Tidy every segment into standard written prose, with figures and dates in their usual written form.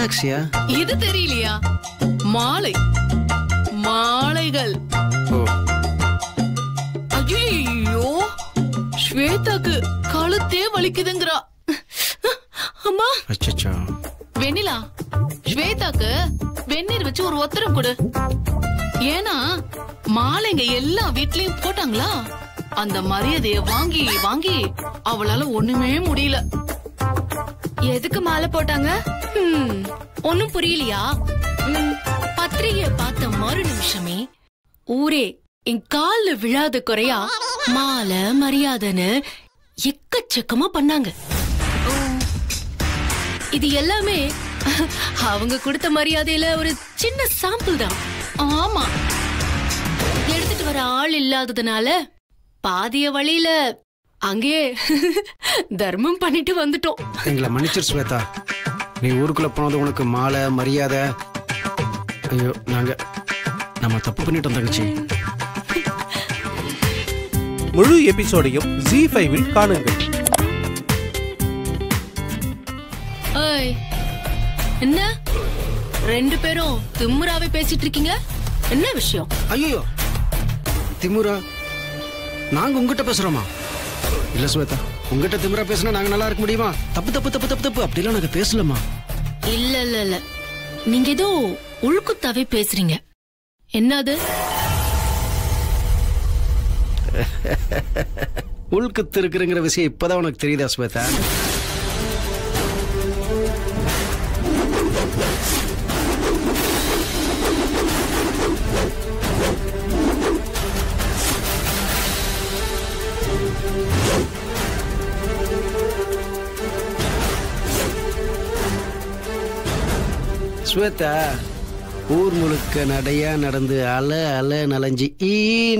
என்ன அக்ஷயா? இது தெரியலையா? மாலை மாலைகள். ஐயோ, ஸ்வேதாக்கு கழுத்தே வலிக்குதுங்கறா. அம்மா அச்சச்சோ. வெண்ணிலா, ஸ்வேதாக்கு வெந்நீர் வச்சு ஒரு ஒத்தரம் கொடு. ஏன்னா மாலைங்க எல்லா வீட்லயும் போட்டாங்களா, அந்த மரியாதைய வாங்கி வாங்கி அவளால ஒண்ணுமே முடியல. எதுக்கு மாலை போட்டாங்க? ஒன்னும் புரியலையா? பத்திரிகைய பார்த்த மறு நிமிஷமே ஊரே என் கால்ல விழாத குறையா மாலை மரியாதைன்னு எக்கச்சக்கமா பண்ணாங்க. இது எல்லாமே அவங்க கொடுத்த மரியாதையில ஒரு சின்ன சாம்பிள் தான். ஆமா, எடுத்துட்டு வர ஆள் இல்லாததுனால பாதிய வழியில அங்கே தர்மம் பண்ணிட்டு வந்துட்டோம். எங்களை மன்னிச்சிரு ஸ்வேதா. நீ ஊருக்குள்ள போனது உனக்கு மாலை மரியாதை. ஐயோ, நம்ம தப்பு பண்ணிட்டோம் தங்கச்சி. முழு எபிசோடையும் Zee5 காணுங்கள். என்ன ரெண்டு பேரும் திமுறாவே பேசிட்டு இருக்கீங்க? என்ன விஷயம்? ஐயோ, திமுறா? நாங்க உங்ககிட்ட பேசுறோமா? இல்ல ஸ்வேதா, உங்ககிட்ட திமுறா பேசினா நாங்க நல்லா இருக்க முடியுமா? தப்பு தப்பு தப்பு தப்பு தப்பு அப்படிலாம் நாங்க பேசலமா. இல்ல இல்ல இல்ல, நீங்க ஏதோ உள்குத்தாவே பேசுறீங்க. என்னது? உள்குத்து இருக்குங்கிற விஷயம் இப்பதான் உனக்கு தெரியுதா ஸ்வேதா? ஸ்வேதா, ஊர் முழுக்க நடையா நடந்து அல அல நலஞ்சி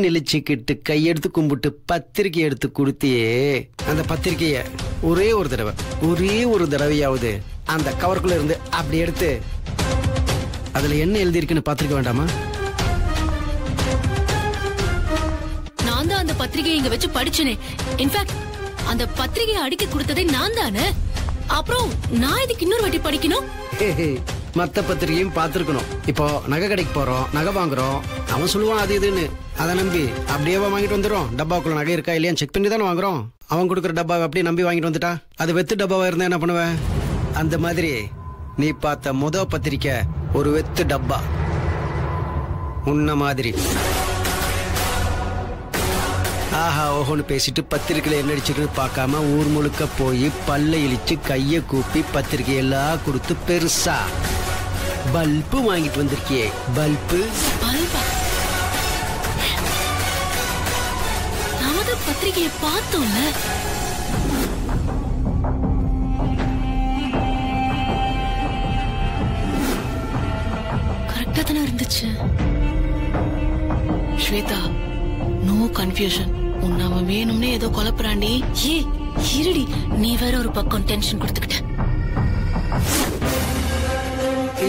நெளிச்சுக்கிட்டு கையெடுத்து கும்பிட்டு பத்திரிக்கை எடுத்து கொடுத்தியே, அந்த பத்திரிக்கைய ஒரே ஒரு தடவையாவது அந்த கவருக்குள்ள இருந்து அப்படி எடுத்து அதுல என்ன எழுதிருக்குன்னு பாத்திருக்க வேண்டாமா? நான் தான் அந்த பத்திரிகையை இங்க வச்சு படிச்சனே. இன்ஃபேக்ட் அந்த பத்திரிகையை அடிக்க கொடுத்ததே நான் தானே. அப்புறம் நான் இதுக்கு இன்னொரு வாட்டி படிக்கணும்? மத்த பத்திரிகையும் பாத்துருக்கணும். இப்போ நகை கடைக்கு போறோம், நகை வாங்குறோம், அவன் சொல்லுவான் அது இதுன்னு, அதை நம்பி அப்படியே வாங்கிட்டு வந்துடும். டப்பாக்குள்ள நகை இருக்கா இல்லையா செக் பண்ணி தானே வாங்குறோம். அவன் கொடுக்குற டப்பாவை அப்படியே நம்பி வாங்கிட்டு வந்துட்டா அது வெத்து டப்பாவா இருந்தா என்ன பண்ணுவேன்? அந்த மாதிரி நீ பார்த்த முத பத்திரிக்கை ஒரு வெத்து டப்பா. உன்ன மாதிரி ஆஹா ஓஹோன்னு பேசிட்டு பத்திரிக்கையில என்ன அடிச்சிருக்குன்னு பார்க்காம ஊர் முழுக்க போய் பல்ல இழிச்சு கைய கூப்பி பத்திரிக்கை எல்லாம் கொடுத்து பெருசா பல்பு வாங்கிட்டு வந்திருக்கியே. பல்பு நமது பத்திரிகையை பார்த்தோம்ல, கரெக்டா தானே இருந்துச்சு. Shweta, no confusion. உன்னை அவன் வேணும்னே ஏதோ குழப்பறாண்டி. ஏ இருடி, நீ வேற ஒரு பக்கம் டென்ஷன் கொடுத்துக்கிட்ட.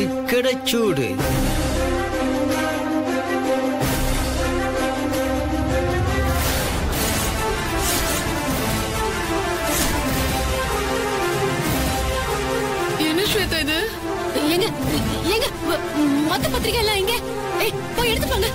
ఇక్కడ చూడు, என்ன ஸ்வேதா இது? எங்க எங்க மத்த பத்திரிகை எல்லாம் எங்க? போய் எடுத்து வாங்க.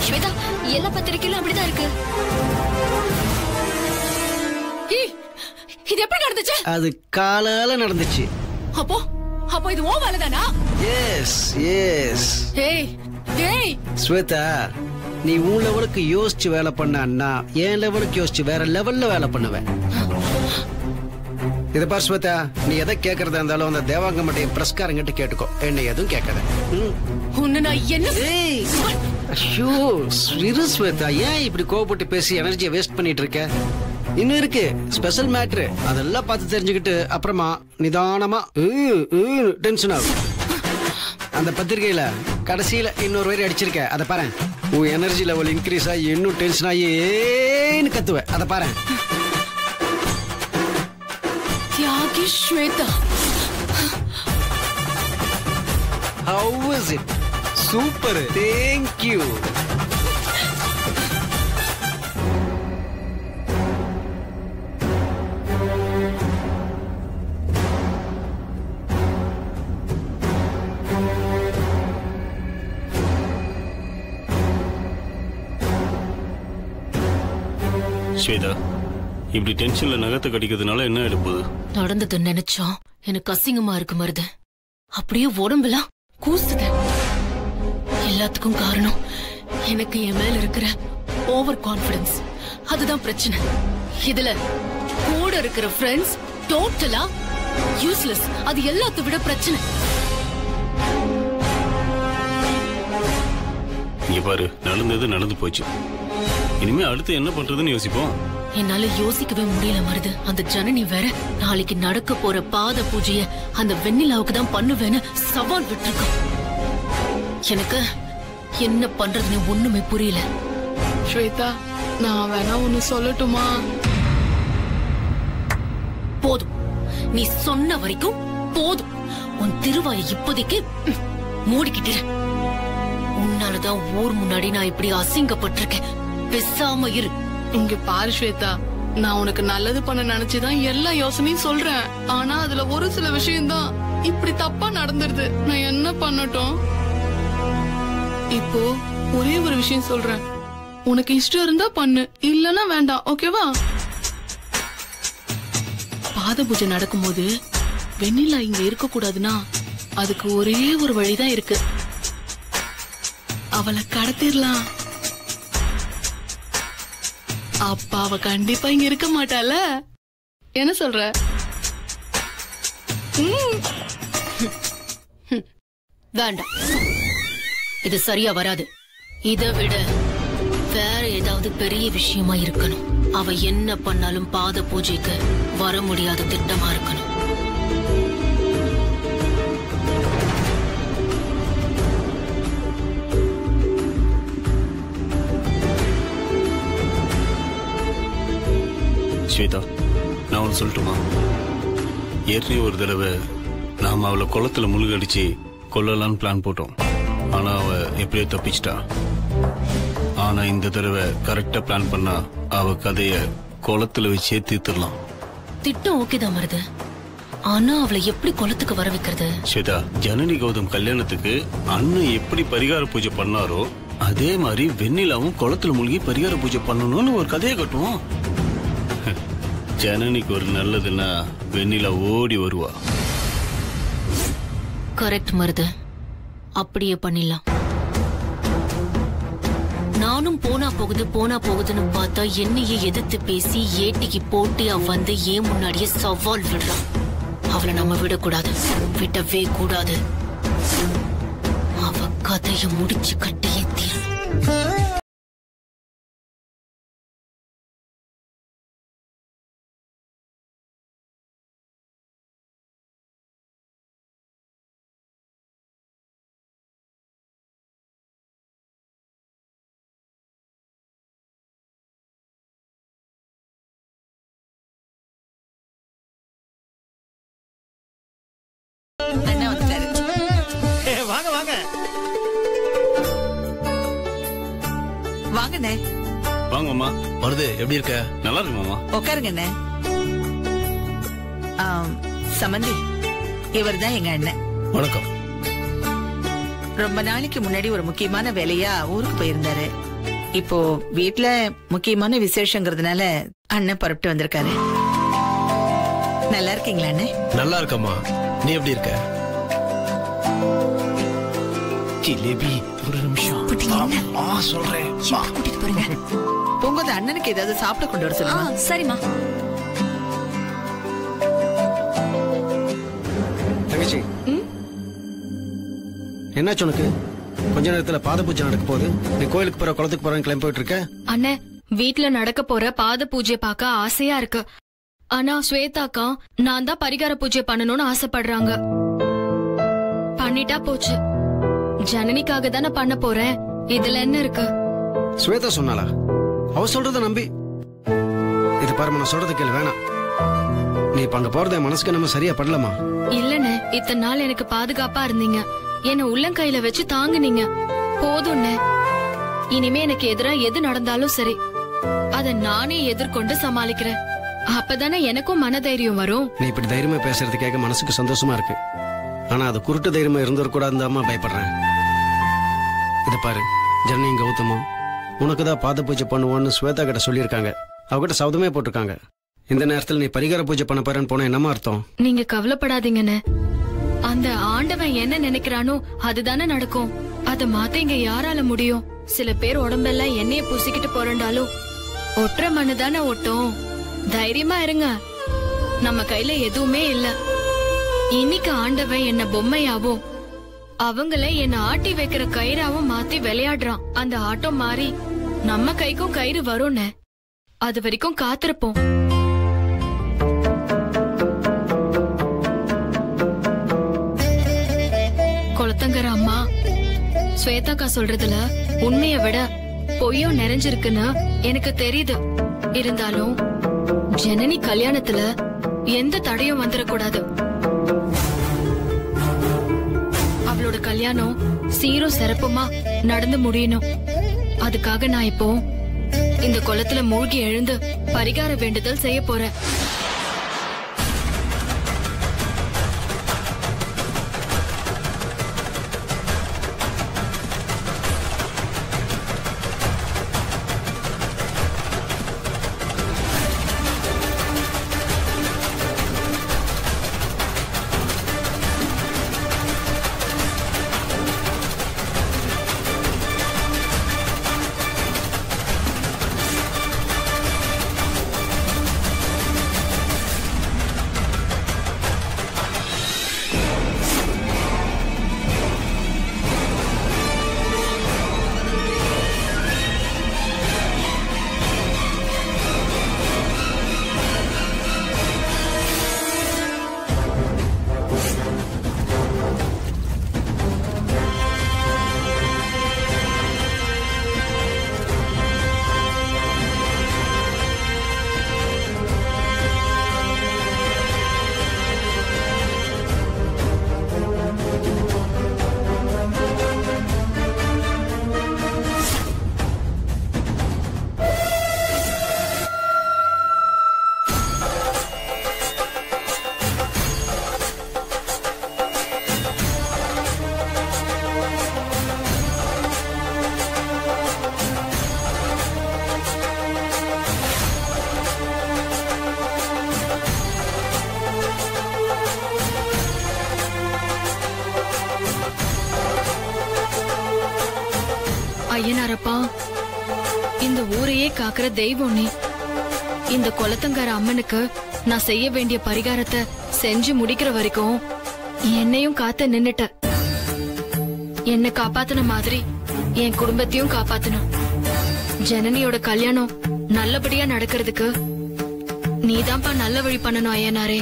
ஸ்வேதா, எல்லா பத்திரிக்கையிலும் அப்படிதான் இருக்கு. இது எப்படி நடந்துச்சு? அது காலால நடந்துச்சு. அப்போ இது ஓ வேலைதானா? S S. ஏய் ஏய் ஸ்வேதா, நீ உன் லெவலுக்கு யோசிச்சு வேலை பண்ணா என் லெவலுக்கு யோசிச்சு வேற லெவல்ல வேலை பண்ணுவேன். இத பார் ஸ்வேதா, நீ எதை கேட்கறதா இருந்தாலும் அந்த தேவாங்க மட்டைய பிரஸ்காரங்கிட்ட கேட்டுக்கோ, என்ன எதுவும் கேட்காத. உன்னை நான் என்ன? ஐயோ ஸ்வேதா, ஏன் இப்படி கோவப்பட்டு பேசி எனர்ஜியை வேஸ்ட் பண்ணிட்டு இருக்க? இன்னும் இருக்கு ஸ்பெஷல் மேட்ரு, அதெல்லாம் பார்த்து தெரிஞ்சுக்கிட்டு அப்புறமா நிதானமா டென்ஷன் ஆகும். அந்த பத்திரிகையில கடைசியில இன்னொரு வரி அடிச்சிருக்க, அதை பாரு. உன் எனர்ஜி லெவல் இன்க்ரீஸ் ஆகி இன்னும் டென்ஷன் ஆகி ஏன்னு கத்துவ, அதை பாரு. Tyagi Shweta, how is it? Super, thank you. Shweta, இப்படி டென்ஷன்ல நகத்தை கடிக்கிறதுனால என்ன எடுப்பது? நடந்தது நினைச்சா எனக்கு அசிங்கமா இருக்கு மருது. அப்படியே உடம்பெல்லாம் கூசுது. எல்லாத்துக்கும் காரணம் எனக்கு என் மேல இருக்கிற ஓவர் கான்பிடன்ஸ். அதுதான் பிரச்சனை. இதுல கூட இருக்கிற ஃப்ரெண்ட்ஸ் டோட்டலா யூஸ்லெஸ். அது எல்லாத்தை விட பிரச்சனை. இங்க பாரு, நடந்தது நடந்து போச்சு. இனிமே அடுத்து என்ன பண்றதுன்னு யோசிப்போம். என்னால யோசிக்கவே முடியல மருது. அந்த ஜனனி வேற நாளைக்கு நடக்க போற பாத பூஜைய அந்த வெண்ணிலாவுக்கு தான் பண்ணுவேன்னு சவால் விட்டுருக்கான். எனக்கு என்ன பண்றதுன்னு ஒண்ணுமே புரியல. ஸ்வேதா, நான் வேணா ஒன்னு சொல்லட்டுமா? போதும், நீ சொன்ன வரைக்கும் போதும். உன் திருவாயை இப்போதைக்கு மூடிக்கிட்டு. உன்னாலதான் ஊர் முன்னாடி நான் இப்படி அசிங்கப்பட்டிருக்கேன். பேசாம இரு. இங்க பாரு ஸ்வேதா, நான் உனக்கு நல்லது பண்ண நினைச்சுதான் எல்லா யோசனையும் சொல்றேன். ஆனா அதுல ஒரு சில விஷயம் தான் இப்படி தப்பா நடந்துருது. நான் என்ன பண்ணட்டும்? இப்போ ஒரே ஒரு விஷயம் சொல்றேன். உனக்கு இஷ்டம் இருந்தா பண்ணு, இல்லன்னா வேண்டாம். ஓகேவா? பாத பூஜை நடக்கும்போது வெண்ணிலா இங்க இருக்க கூடாதுன்னா அதுக்கு ஒரே ஒரு வழிதான் இருக்கு. அவளை கடத்திடலாம். அப்ப அவ கண்டிப்பா இங்க இருக்க மாட்டால. என்ன சொல்ற? வேண்டாம், இது சரியா வராது. இதை விட வேற ஏதாவது பெரிய விஷயமா இருக்கணும். அவ என்ன பண்ணாலும் பாத பூஜைக்கு வர முடியாத திட்டமா இருக்கணும். ஸ்வேதா, நான் ஒன்று சொல்லட்டுமா? ஏற்கனவே ஒரு தடவை நாம அவளை குளத்துல முழுகடிச்சு கொல்லலான்னு பிளான் போட்டோம். ஆனா அவ எப்படியோ தப்பிச்சிட்டா. ஆனா இந்த தடவை கரெக்டா பிளான் பண்ணா அவ கதைய குளத்துல வச்சே தீர்த்துடலாம். திட்டம் ஓகேதான் மருது. ஆனா அவளை எப்படி குளத்துக்கு வர வைக்கிறது? ஸ்வேதா, ஜனனி கௌதம் கல்யாணத்துக்கு அண்ணன் எப்படி பரிகார பூஜை பண்ணாரோ அதே மாதிரி வெண்ணிலாவும் குளத்துல மூழ்கி பரிகார பூஜை பண்ணணும்னு ஒரு கதையை கட்டுவோம். ஜனனிக்கு ஒரு நல்லதுன்னா வெண்ணிலா ஓடி வருவா. கரெக்ட் மருது, அப்படியே பண்ணிடலாம். நானும் போனா போகுதுன்னு பார்த்தா என்னையே எதிர்த்து பேசி ஏட்டிக்கு போட்டியா வந்து ஏன் முன்னாடியே சவால் விடுறான். அவளை நம்ம விடக்கூடாது, விடவே கூடாது. அவ கதைய முடிச்சு கட்டியே தீரும். வாங்க வாங்க வாங்கண்ணே. வாங்க மாமா. மருது, எப்படி இருக்க? நல்லா இருக்கு மாமா. உட்காருங்கண்ணே. சமந்தி, இவர் தான் எங்க அண்ணன். வணக்கம். ரொம்ப நாளைக்கு முன்னாடி ஒரு முக்கியமான வேலையா ஊருக்கு போயிருந்தாரு. இப்போ வீட்டுல முக்கியமான விசேஷங்கிறதுனால அண்ணன் புறப்பட்டு வந்திருக்காரு. நல்லா இருக்கீங்களா அண்ணே? நல்லா இருக்கம்மா. நீ எப்படி இருக்க? ஜிலேபி, ஒரு நிமிஷம் சொல்றேன். கூட்டிட்டு போறீங்க. போகும்போது அண்ணனுக்கு ஏதாவது சாப்பிட கொண்டு வர சொல்லுங்க. சரிம்மா. தங்கச்சி, என்னாச்சு உனக்கு? கொஞ்ச நேரத்துல பாத பூஜை நடக்க போகுது. நீ கோயிலுக்கு போற குளத்துக்கு போறேன்னு கிளம்பி போயிட்டு இருக்க. அண்ணே, வீட்ல நடக்க போற பாத பூஜை பார்க்க ஆசையா இருக்கு. ஆனா ஸ்வேதாக்கா நான் தான் பரிகார பூஜை பண்ணணும்னு ஆசைப்படுறாங்க. பண்ணிட்டா போச்சு. ஜனனிக்காக தானே பண்ண போறேன். இதுல என்ன இருக்கு? ஸ்வேதா சொன்னாளா? அவ சொல்றத நம்பி இது பாருமா, நான் சொல்றது கேளு. வேணாம், நீ இப்ப அங்க போறது என் மனசுக்கு நம்ம சரியா படலமா? இல்லண்ணே, இத்தனை நாள் எனக்கு பாதுகாப்பா இருந்தீங்க. என்ன உள்ளங்கையில வச்சு தாங்குனீங்க. போதும்னு இனிமே எனக்கு எதிரா எது நடந்தாலும் சரி, அத நானே எதிர்கொண்டு சமாளிக்கிறேன். அப்பதானே எனக்கும் மனதைரியம் வரும். நீ இப்படி தைரியமா பேசுறது கேட்க மனசுக்கு சந்தோஷமா இருக்கு. ஆனா அது குருட்டு தைரியமா இருந்துடக்கூடாது அம்மா பயப்படுறேன். இதை பாரு, ஜனனியும் கௌதமும் உனக்குதான் பாத பூஜை பண்ணுவோன்னு ஸ்வேதா கிட்ட சொல்லியிருக்காங்க. அவகிட்ட சபதமே போட்டிருக்காங்க. இந்த நேரத்தில் நீ பரிகார பூஜை பண்ண போறேன்னு போனா என்னமா அர்த்தம்? நீங்க கவலைப்படாதீங்கன்னு. அந்த ஆண்டவன் என்ன நினைக்கிறானோ அதுதானே நடக்கும். அத மாத்த இங்க யாரால முடியும்? சில பேர் உடம்பெல்லாம் எண்ணெய பூசிக்கிட்டு போறண்டாலும் ஒட்டுற மண்ணு தானே ஒட்டும். தைரியமா இருங்க, நம்ம கையில எதுவுமே இல்ல. இன்னைக்கு ஆண்டவன் என்ன பொம்மையாவும் அவங்கள என்ன ஆட்டி வைக்கிற கயிறாவும் மாத்தி விளையாடுறான். அந்த ஆட்டம் மாறி நம்ம கைக்கும் கயிறு வரும்னு அது வரைக்கும் காத்திருப்போம். கொளத்தங்கர அம்மா, ஸ்வேதாக்கா சொல்றதுல உண்மைய விட பொய்யும் நிறைஞ்சிருக்குன்னு எனக்கு தெரியுது. இருந்தாலும் ஜனனி கல்யாணத்துல எந்த தடையும் வந்துடக்கூடாது. அவளோட கல்யாணம் சீரும் சிறப்புமா நடந்து முடியணும். அதுக்காக நான் இப்போ இந்த குளத்துல மூழ்கி எழுந்து பரிகார வேண்டுதல் செய்ய போறேன். ஐயனாரப்பா, இந்த ஊரையே காக்குற தெய்வம் நீ. இந்த குளத்தங்கார அம்மனுக்கு நான் செய்ய வேண்டிய பரிகாரத்தை செஞ்சு முடிக்கிற வரைக்கும் என்னையும் காத்து நின்னுட்ட. என்ன காப்பாத்தின மாதிரி என் குடும்பத்தையும் காப்பாத்தணும். ஜனனியோட கல்யாணம் நல்லபடியா நடக்கிறதுக்கு நீதான்ப்பா நல்ல வழி பண்ணணும் ஐயனாரே.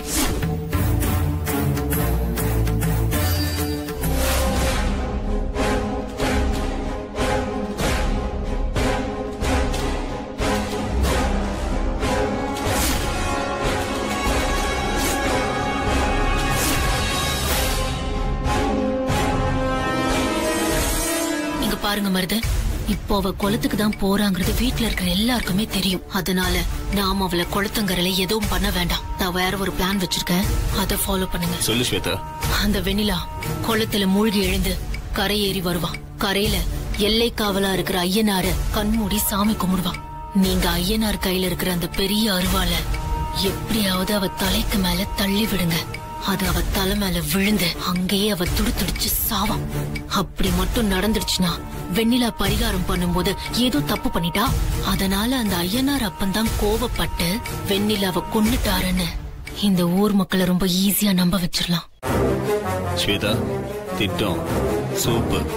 பாருங்க மருதன், இப்போ அவ குளத்துக்கு தான் போறாங்கிறது வீட்டுல இருக்கிற எல்லாருக்குமே தெரியும். அதனால நாம அவளை குளத்தங்கரையில எதுவும் பண்ண வேண்டாம். நான் வேற ஒரு பிளான் வச்சிருக்கேன், அதை ஃபாலோ பண்ணுங்க. சொல்லு ஸ்வேதா. அந்த வெண்ணிலா குளத்துல மூழ்கி எழுந்து கரை ஏறி வருவான். கரையில எல்லை காவலா இருக்கிற ஐயனார கண்மூடி சாமி கும்பிடுவான். நீங்க ஐயனார் கையில இருக்கிற அந்த பெரிய அருவால எப்படியாவது அவ தலைக்கு மேல தள்ளி விடுங்க. அது அவ தலை மேல விழுந்து அங்கேயே அவ துடிச்சு சாவான். அப்படி மட்டும் நடந்துடுச்சுன்னா வெண்ணிலா பரிகாரம் பண்ணும்போது ஏதோ தப்பு பண்ணிட்டா, அதனால அந்த ஐயனார் அப்பந்தான் கோவப்பட்டு வெண்ணிலாவை கொன்னுட்டாருன்னு இந்த ஊர் மக்களை ரொம்ப ஈஸியா நம்ப வச்சிடலாம். ஸ்வேதா, திட்டம் சூப்பர்.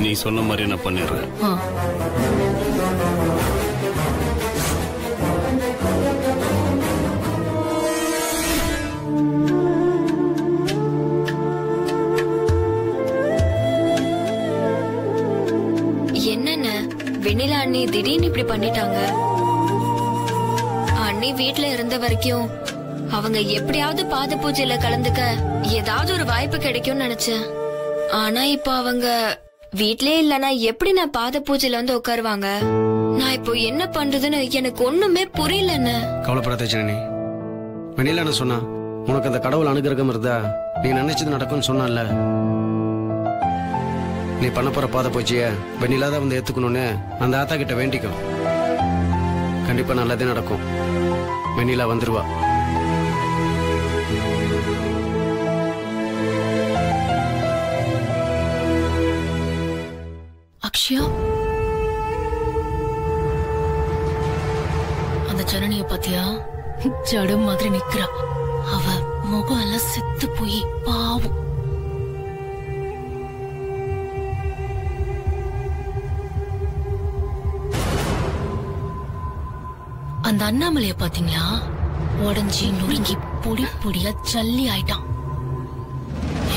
நீ சொன்ன மாதிரி நான் பண்ணிடுறேன். வெண்ணிலா அண்ணி திடீர்னு இப்படி பண்ணிட்டாங்க. அண்ணி வீட்ல இருந்த வரைக்கும் அவங்க எப்படியாவது பாத பூஜையில கலந்துக்க ஏதாவது ஒரு வாய்ப்பு கிடைக்கும்னு நினைச்சேன். ஆனா இப்ப அவங்க வீட்லயே இல்லனா எப்படி நான் பாத பூஜையில வந்து உட்காருவாங்க? நான் இப்போ என்ன பண்றதுன்னு எனக்கு ஒண்ணுமே புரியலன்னு. கவலைப்படாத ஜனனி. வெண்ணிலா என்ன சொன்னா? உனக்கு அந்த கடவுள் அனுகிரகம் இருந்தா நீ நினைச்சது நடக்கும்னு சொன்னால. நீ பண்ண போற பாத பூஜைய வெண்ணிலா தான் வந்து ஏத்துக்கணும்னு அந்த ஆத்தா கிட்ட வேண்டிக்கும். கண்டிப்பா நல்லதே நடக்கும். வெண்ணிலா வந்துருவா. அக்ஷயா, அந்த ஜனனிய பாத்தியா? ஜடம் மாதிரி நிக்கிறா. அவ முகம் எல்லாம் செத்து போய் பாவம். அந்த அண்ணாமலைய பாத்தீங்களா? உடஞ்சி நொறுங்கி பொடி பொடியா ஜல்லி ஆயிட்டான்.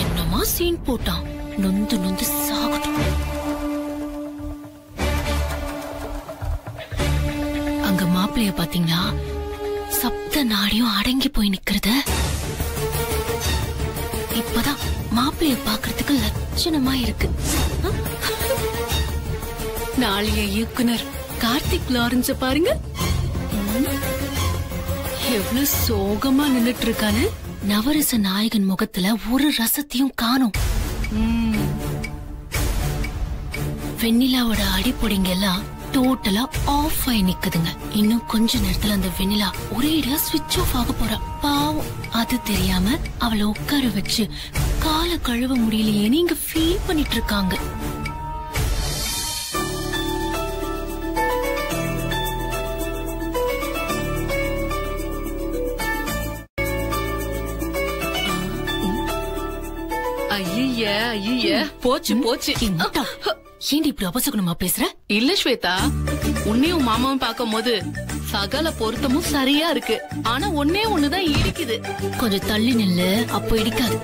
என்னமா சீன் போட்டான். நொந்து நொந்து சாகட்டும். அங்க மாப்பிளைய பாத்தீங்களா? சப்த நாடியும் அடங்கி போய் நிக்கிறது. இப்பதான் மாப்பிளைய பாக்குறதுக்கு லட்சணமா இருக்கு. நாளைய இயக்குனர் கார்த்திக் லாரன்ஸ பாருங்க, எவ்வளவு சோகமா நின்னுட்டு இருக்கானு. நவரச நாயகன் முகத்துல ஒரு ரசத்தையும் காணும். வெண்ணிலாவோட அடிப்பொடிங்க எல்லாம் டோட்டலா ஆஃப் ஆகி நிக்குதுங்க. இன்னும் கொஞ்ச நேரத்துல அந்த வெண்ணிலா ஒரேடியா ஸ்விட்ச் ஆஃப் ஆக போறா. பாவம், அது தெரியாம அவளை உட்கார வச்சு காலை கழுவ முடியலையேன்னு இங்க ஃபீல் பண்ணிட்டு இருக்காங்க. ஐய போச்சு போச்சு. ஏண்டி இப்படி அபசகுணமா பேசுற? இல்ல ஸ்வேதா, உன்னையும் மாமாவும் பாக்கும் போது சகல பொருத்தமும் சரியா இருக்கு. ஆனா ஒன்னே ஒண்ணுதான் இடிக்குது. கொஞ்சம் தள்ளி நில்லு, அப்போ இடிக்காது.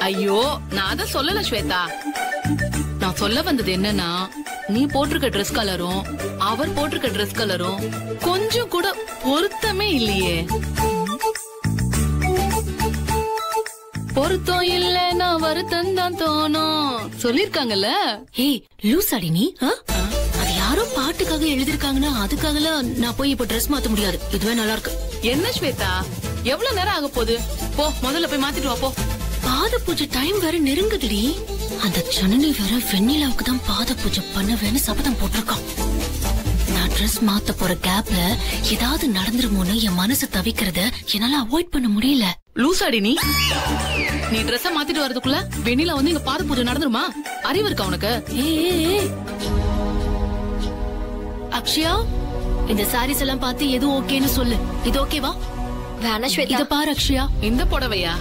ஐயோ, நான் அத சொல்லல ஸ்வேதா. நான் சொல்ல வந்தது என்னன்னா, நீ போட்டிருக்க ட்ரெஸ் கலரும் அவர் போட்டிருக்க ட்ரெஸ் கலரும் கொஞ்சம் கூட பொருத்தமே இல்லையே. பொருத்தம் இல்லன்னா வருத்தம் தான் தோணும் சொல்லிருக்காங்கல்ல. ஏய் லூசாடி நீ. அது யாரோ பாட்டுக்காக எழுதிருக்காங்கன்னா அதுக்காக நான் போய் இப்ப ட்ரெஸ் மாத்த முடியாது. இதுவே நல்லா இருக்கு. என்ன ஸ்வேதா, எவ்வளவு நேரம் ஆக போகுது? போ, முதல்ல போய் மாத்திட்டு வா போ. பாத பூஜை டைம் வேற நெருங்குதுடி. அந்த ஜனனி வேற வெண்ணிலாவுக்கு தான் பாத பூஜை பண்ணுவேன்னு சபதம் போட்டிருக்கான். நான் ட்ரெஸ் மாத்த போற கேப்ல ஏதாவது நடந்துருமோன்னு என் மனசு தவிக்கிறத என்னால அவாய்ட் பண்ண முடியல. லூசாடி நீ ட்ரெஸ் மாத்திட்டு வரதுக்குள்ள வெண்ணிலா வந்து இங்க பாத பூஜை நடந்துருமா? அறிவு இருக்கா உனக்கு? அக்ஷயா, இந்த சாரீஸ் எல்லாம் பார்த்து எது ஓகேன்னு சொல்லு. இது ஓகேவா? வேணா ஸ்வேதா. இத பாரு அக்ஷயா. இந்த புடவையா?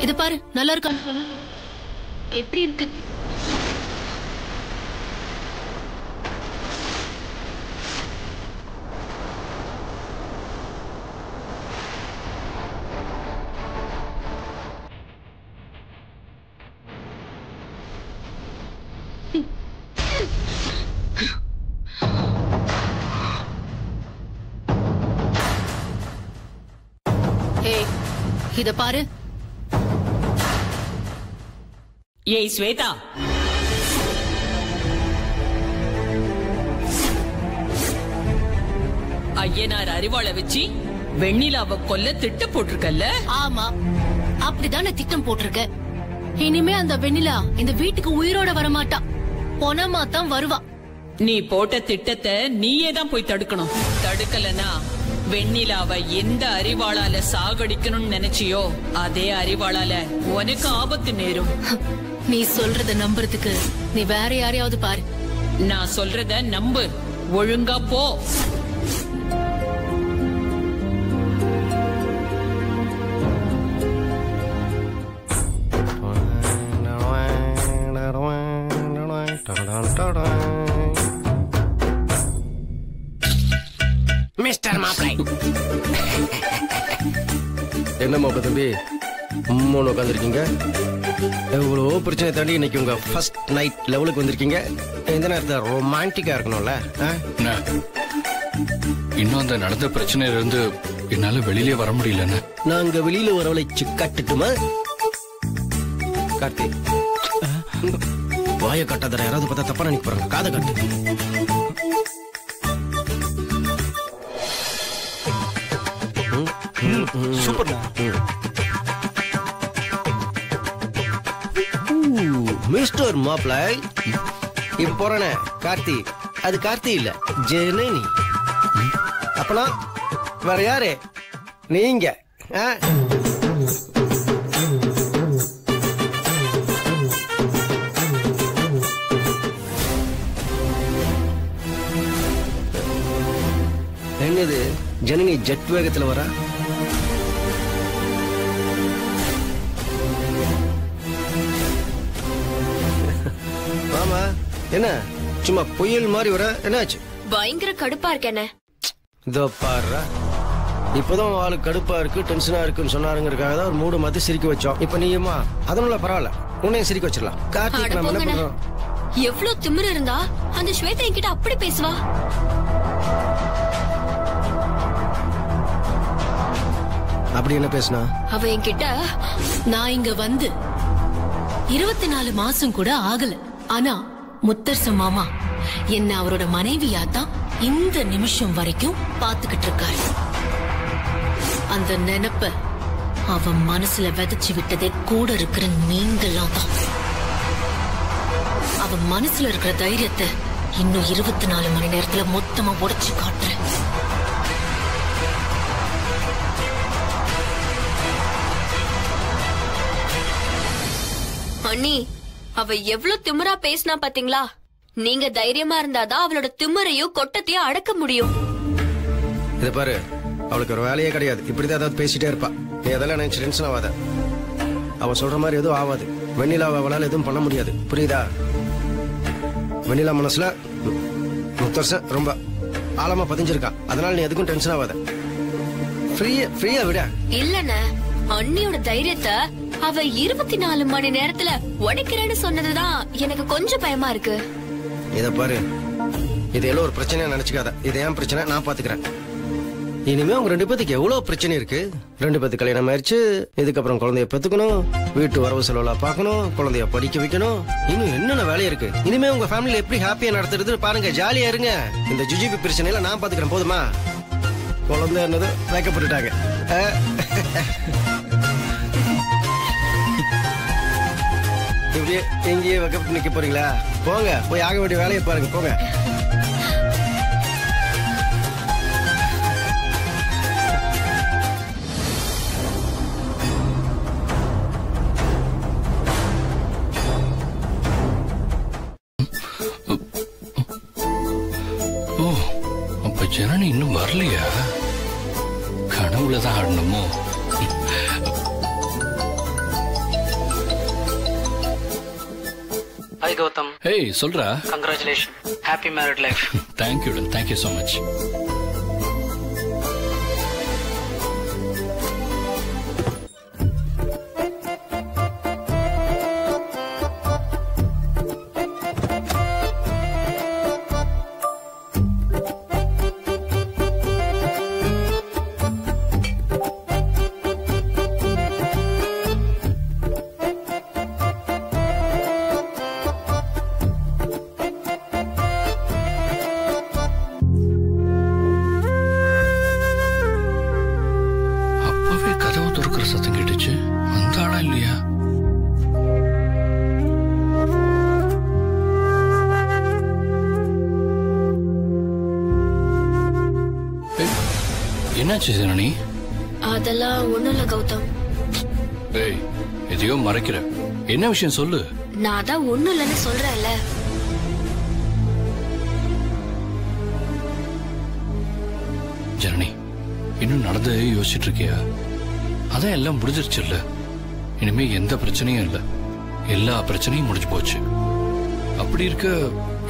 இத பாரு, நல்லா இருக்கா? எப்படி இருக்கு? இத பாரு. ஏய் ஸ்வேதா, ஐயனார் அறிவாளை வச்சு வெண்ணிலாவை கொல்ல திட்டம் போட்டிருக்கல்ல? ஆமா, அப்படிதான் நான் திட்டம் போட்டிருக்கேன். இனிமே அந்த வெண்ணிலா இந்த வீட்டுக்கு உயிரோட வரமாட்டா, பொணமா தான் வருவா. நீ போட்ட திட்டத்தை நீயே தான் போய் தடுக்கணும். தடுக்கலனா வெண்ணிலாவை எந்த அறிவாளால சாகடிக்கணும்னு நினைச்சியோ அதே அறிவாளால உனக்கு ஆபத்து நேரும். நீ சொல்றத நம்புறதுக்கு நீ வேற யாரையாவது பாரு. நான் சொல்றத நம்பு, ஒழுங்கா போ. மிஸ்டர் மாப்பிளை. என்ன மாப்பிள தம்பி மூணு உட்காந்துருக்கீங்க? எவ்வளோ பிரச்சனை தாண்டி இன்னைக்கு உங்க ஃபர்ஸ்ட் நைட் லெவலுக்கு வந்திருக்கீங்க. இந்த நேரத்தை ரொமான்டிக்கா இருக்கணும்ல. இன்னும் அந்த நடந்த பிரச்சனையில இருந்து என்னால வெளியிலே வர முடியலன்னு. நாங்க வெளியில வரவழைச்சு கட்டுட்டுமா? கார்த்தி. வாயை கட்டாதடா, யாராவது பார்த்தா தப்பா நினைக்க போறாங்க. காதை காட்டு. சூப்பர்ண்ணா. மிஸ்டர் மாப்ளை, இப்ப போறானே கார்த்தி, அது கார்த்தி இல்ல, ஜெனனி. அப்பனா வேற யாரு? நீங்க. என்னது ஜனனி ஜெட் வேகத்துல வரா? ஆமா, என்ன சும்மா புயல் மாதிரி வர? என்னாச்சு? பயங்கர கடுப்பா இருக்கேனே. இதோ பாரு, இப்பதான் ஆளுக்கு கடுப்பா இருக்கு, டென்ஷனா இருக்குன்னு சொன்னாருங்கிறதுக்காக தான் ஒரு மூடு மாத்தி சிரிக்க வச்சோம். இப்ப நீயுமா அதனால பரவாயில்ல, உன்னையும் சிரிக்க வச்சிடலாம். கார்த்திக் நம்ம என்ன பண்றோம்? எவ்வளவு திமிரு இருந்தா அந்த ஸ்வேதா என்கிட்ட அப்படி பேசுவா? அப்படி என்ன பேசினா? அவ என்கிட்ட நான் இங்க வந்து 24 மாசம் கூட ஆகல, ஆனா முத்தரசு மாமா என்ன அவரோட மனைவியாதான் இந்த நிமிஷம் வரைக்கும் பாத்துக்கிட்டு இருக்காரு. அந்த நினைப்ப அவன் மனசுல விதைச்சு விட்டதே கூட இருக்கிற நீங்களாம் தான். அவன் மனசுல இருக்கிற தைரியத்தை இன்னும் 24 மணி நேரத்துல மொத்தமா உடைச்சு காட்டுறேன். அண்ணி, அவ எவ்வளவு திமிரா பேசினா பாத்தீங்களா? நீங்க தைரியமா இருந்தாதான் அவளோட திமிரையும் கொட்டத்தையும் அடக்க முடியும். இத பாரு, அவளுக்கு ஒரு வேலையே கிடையாது, இப்படிதான் ஏதாவது பேசிட்டே இருப்பா. நீ அதெல்லாம் நினைச்சு டென்ஷன் ஆகாத. அவ சொல்ற மாதிரி எதுவும் ஆகாது. வெண்ணிலாவை அவளால எதுவும் பண்ண முடியாது, புரியுதா? வெண்ணிலா மனசுல முத்தரசன் ரொம்ப ஆழமா பதிஞ்சிருக்கான். அதனால நீ எதுக்கும் டென்ஷன் ஆகாத. ஃப்ரீயா விட. இல்லண்ணே, அண்ணியோட தைரியத்தை அவ 24 மணி நேரத்துல உடைக்கிறேன்னு சொன்னதுதான் எனக்கு கொஞ்சம் பயமா இருக்கு. இத பாரு, இது எல்லாம் ஒரு பிரச்சனையா நினைச்சுக்காத. இது ஏன் பிரச்சனை, நான் பாத்துக்கிறேன். இனிமே உங்க 2 பேத்துக்கு எவ்வளவு பிரச்சனை இருக்கு. 2 பேத்துக்கு கல்யாணம் ஆயிடுச்சு, இதுக்கப்புறம் குழந்தைய பெத்துக்கணும், வீட்டு வரவு செலவுலாம் பாக்கணும், குழந்தைய படிக்க வைக்கணும், இன்னும் என்னென்ன வேலை இருக்கு. இனிமே உங்க ஃபேமிலில எப்படி ஹாப்பியா நடத்துறது பாருங்க, ஜாலியா இருங்க. இந்த ஜுஜிபி பிரச்சனையில நான் பாத்துக்கிறேன், போதுமா? குழந்தை என்னது வைக்கப்பட்டுட்டாங்க. இப்படியே எங்கேயே வைக்கப்பட்டு நிக்க போறீங்களா? போங்க, போய் ஆக வேண்டிய வேலையை பாருங்க, போங்க. ஓ, அப்ப ஜனனி இன்னும் வரலையா? கனவுலதான் ஆடணுமோ? Hi Gautam. Hey, சொல்றா. Congratulations. Happy married life. Thank you, thank you so much. சத்தம் கேட்டுச்சு, அந்த ஆளா இல்லையா? என்னாச்சு ஜனனி? அதெல்லாம் ஒண்ணும் இல்ல கௌதம். ஏய், எதையோ மறைக்கிற, என்ன விஷயம் சொல்லு. நான் அதான் ஒண்ணும் இல்லன்னு சொல்றேன்ல. ஜனனி, இன்னும் நடந்ததே யோசிச்சுட்டு இருக்கியா? அதான் எல்லாம் முடிஞ்சிருச்சு இல்ல, இனிமே எந்த பிரச்சனையும் இல்ல, எல்லா பிரச்சனையும் முடிஞ்சு போச்சு. அப்படி இருக்க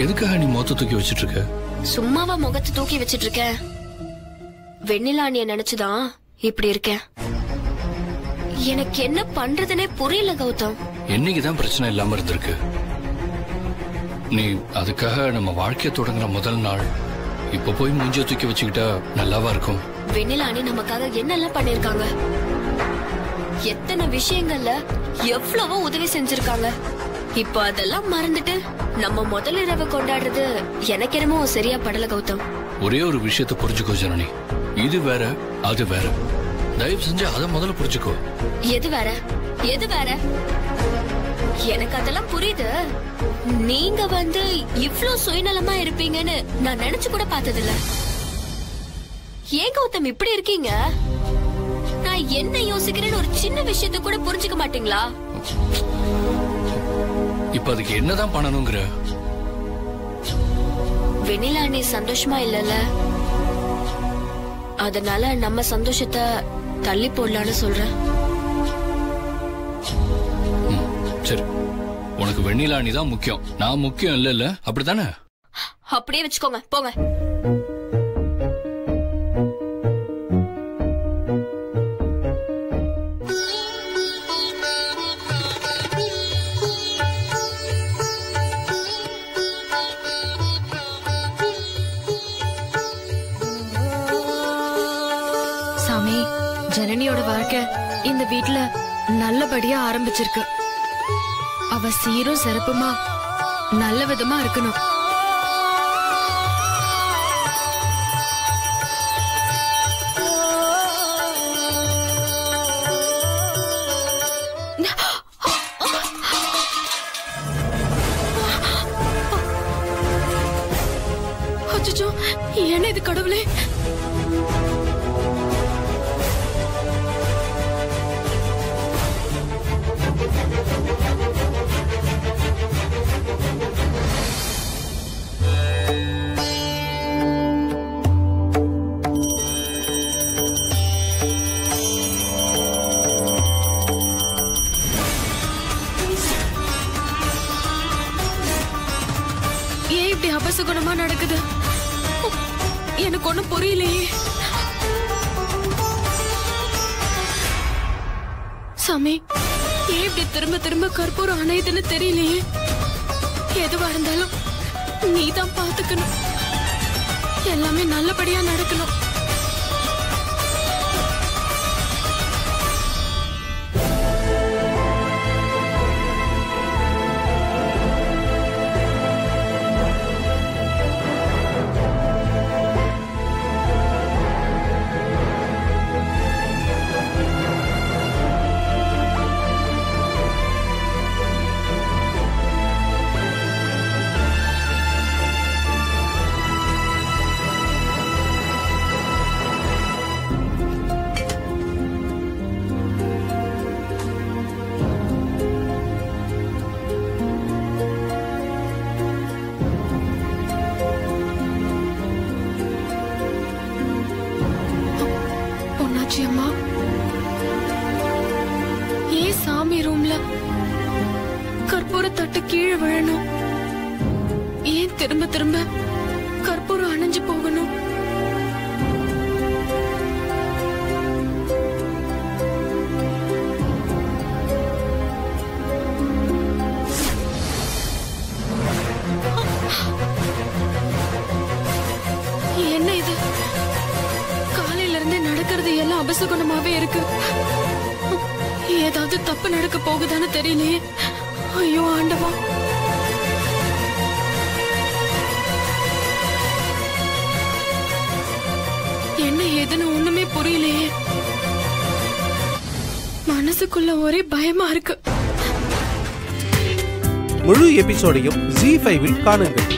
எதுக்காக நீ முகத்தை தூக்கி வச்சிட்டு இருக்க? சும்மாவா முகத்தை தூக்கி வச்சிட்டு இருக்கேன்? வெண்ணிலானிய நினைச்சுதான் இப்படி இருக்கேன். எனக்கு என்ன பண்றதுனே புரியல கௌதம். என்னைக்குதான் பிரச்சனை இல்லாம இருந்திருக்கு? நீ அதுக்காக நம்ம வாழ்க்கைய தொடங்குற முதல் நாள் இப்ப போய் மூஞ்சிய தூக்கி வச்சுக்கிட்டா நல்லாவா இருக்கும்? வெண்ணிலானி நமக்காக என்னெல்லாம் பண்ணிருக்காங்க. எத்தனை விஷயங்கள்ல எவ்வளவோ உதவி செஞ்சிருக்காங்க. இப்போ அதெல்லாம் மறந்துட்டு நம்ம முதல் இரவு கொண்டாடுறது எனக்கு என்னமோ சரியா படல கௌதம். ஒரே ஒரு விஷயத்தை புரிஞ்சுக்கோ ஜனனி, இது வேற அது வேற. தயவு செஞ்சு அதை முதல்ல புரிஞ்சுக்கோ. எது வேற எது வேற? எனக்கு அதெல்லாம் புரியுது. நீங்க இவ்ளோ சுயநலமா இருப்பீங்கன்னு நான் நினைச்சு கூட பார்த்ததில்ல. ஏன் கௌதம் இப்படி இருக்கீங்க? நான் என்ன யோசிக்கிறேன்னு ஒரு சின்ன விஷயத்தை கூட புரிஞ்சுக்க மாட்டீங்களா? இப்ப அதுக்கு என்னதான் பண்ணணுங்கிற? வெண்ணிலா நீ சந்தோஷமா இல்லல, அதனால நம்ம சந்தோஷத்தை தள்ளி போடலான்னு சொல்றேன். சரி, உனக்கு வெண்ணிலா நீ தான் முக்கியம், நான் முக்கியம் இல்ல, அப்படித்தானே? அப்படியே வச்சுக்கோங்க, போங்க. சாமி, ஜனனியோட வாழ்க்கை இந்த வீட்ல நல்லபடியா ஆரம்பிச்சிருக்கு. அவ சீரும் சிறப்புமா நல்ல விதமா இருக்கணும். அச்சச்சோ, என்ன இது கடவுளே! ஏன் இப்படி அபசகுணமா நடக்குது? எனக்கு ஒண்ணும் புரியலையே. சாமி, ஏன் இப்படி திரும்ப திரும்ப கற்பூரம் அணையுதுன்னு தெரியலையே. எதுவா இருந்தாலும் நீதான் பாத்துக்கணும். எல்லாமே நல்லபடியா நடக்கணும். அம்மா, ஏன் சாமி ரூம்ல கற்பூர தட்டு கீழே விழணும்? ஏன் திரும்ப திரும்ப கற்பூரம் அணைஞ்சு போகணும்? என்ன இது? காலையில இருந்தே நடக்கிறது எல்லாம் அபசகுணமாவே இருக்கு. ஏதாவது தப்பு நடக்க போகுதான்னு தெரியலையே. ஐயோ ஆண்டவா! என்ன ஏதுன்னு ஒண்ணுமே புரியலையே. மனசுக்குள்ள ஒரே பயமா இருக்கு. முழு எபிசோடையும் ZEE5 காணுங்கள்.